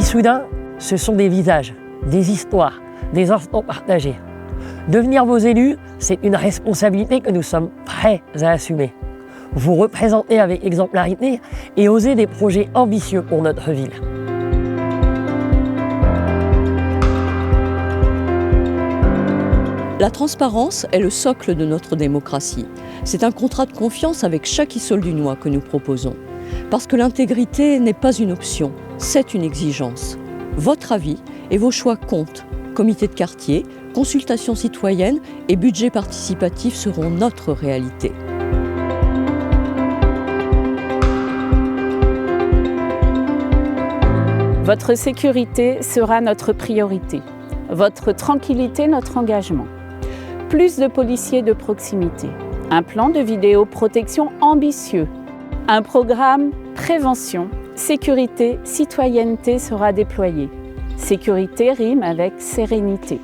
Issoudun, ce sont des visages, des histoires, des instants partagés. Devenir vos élus, c'est une responsabilité que nous sommes prêts à assumer. Vous représentez avec exemplarité et osez des projets ambitieux pour notre ville. La transparence est le socle de notre démocratie. C'est un contrat de confiance avec chaque Issouldunois que nous proposons. Parce que l'intégrité n'est pas une option, c'est une exigence. Votre avis et vos choix comptent. Comité de quartier, consultation citoyenne et budget participatif seront notre réalité. Votre sécurité sera notre priorité. Votre tranquillité, notre engagement. Plus de policiers de proximité. Un plan de vidéoprotection ambitieux. Un programme prévention, sécurité, citoyenneté sera déployé. Sécurité rime avec sérénité.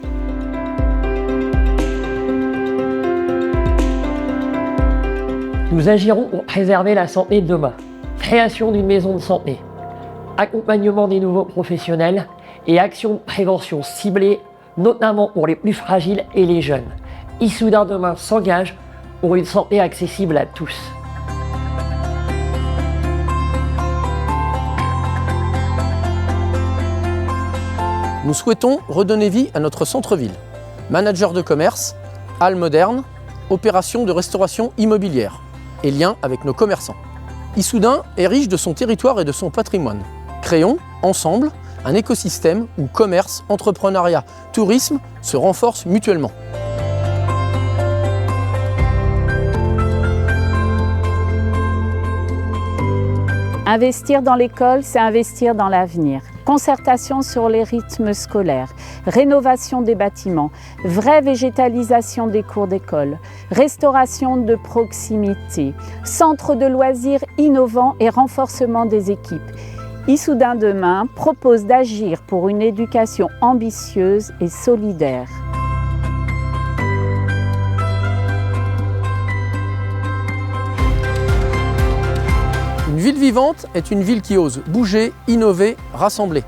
Nous agirons pour préserver la santé de demain. Création d'une maison de santé, accompagnement des nouveaux professionnels et actions de prévention ciblées, notamment pour les plus fragiles et les jeunes. Issoudun demain s'engage pour une santé accessible à tous. Nous souhaitons redonner vie à notre centre-ville. Manager de commerce, halles modernes, opérations de restauration immobilière et liens avec nos commerçants. Issoudun est riche de son territoire et de son patrimoine. Créons, ensemble, un écosystème où commerce, entrepreneuriat, tourisme se renforcent mutuellement. Investir dans l'école, c'est investir dans l'avenir. Concertation sur les rythmes scolaires, rénovation des bâtiments, vraie végétalisation des cours d'école, restauration de proximité, centre de loisirs innovants et renforcement des équipes. Issoudun demain propose d'agir pour une éducation ambitieuse et solidaire. Une ville vivante est une ville qui ose bouger, innover, rassembler.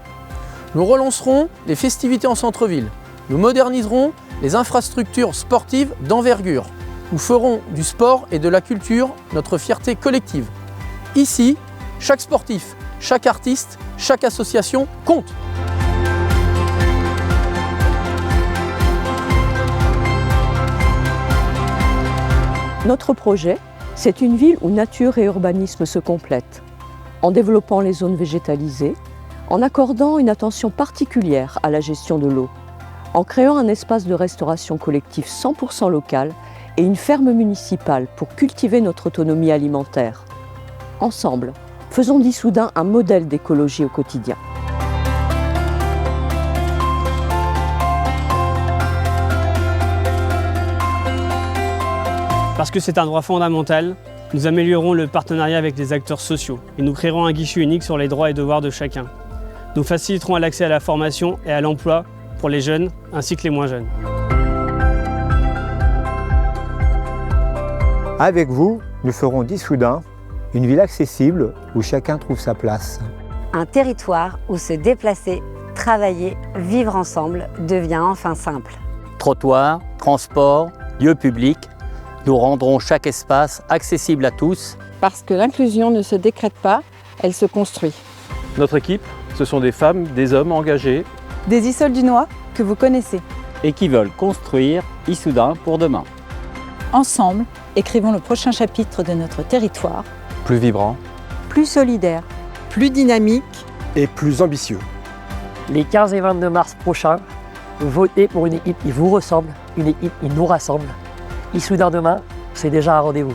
Nous relancerons les festivités en centre-ville. Nous moderniserons les infrastructures sportives d'envergure. Nous ferons du sport et de la culture notre fierté collective. Ici, chaque sportif, chaque artiste, chaque association compte. Notre projet, c'est une ville où nature et urbanisme se complètent, en développant les zones végétalisées, en accordant une attention particulière à la gestion de l'eau, en créant un espace de restauration collective 100% local et une ferme municipale pour cultiver notre autonomie alimentaire. Ensemble, faisons d'Issoudun un modèle d'écologie au quotidien. Parce que c'est un droit fondamental, nous améliorerons le partenariat avec les acteurs sociaux et nous créerons un guichet unique sur les droits et devoirs de chacun. Nous faciliterons l'accès à la formation et à l'emploi pour les jeunes ainsi que les moins jeunes. Avec vous, nous ferons d'Issoudun une ville accessible où chacun trouve sa place. Un territoire où se déplacer, travailler, vivre ensemble devient enfin simple. Trottoirs, transports, lieux publics, nous rendrons chaque espace accessible à tous. Parce que l'inclusion ne se décrète pas, elle se construit. Notre équipe, ce sont des femmes, des hommes engagés. Des Issouldunois que vous connaissez. Et qui veulent construire Issoudun pour demain. Ensemble, écrivons le prochain chapitre de notre territoire. Plus vibrant. Plus solidaire. Plus dynamique. Et plus ambitieux. Les 15 et 22 mars prochains, votez pour une équipe qui vous ressemble, une équipe qui nous rassemble. Issoudun demain, c'est déjà un rendez-vous.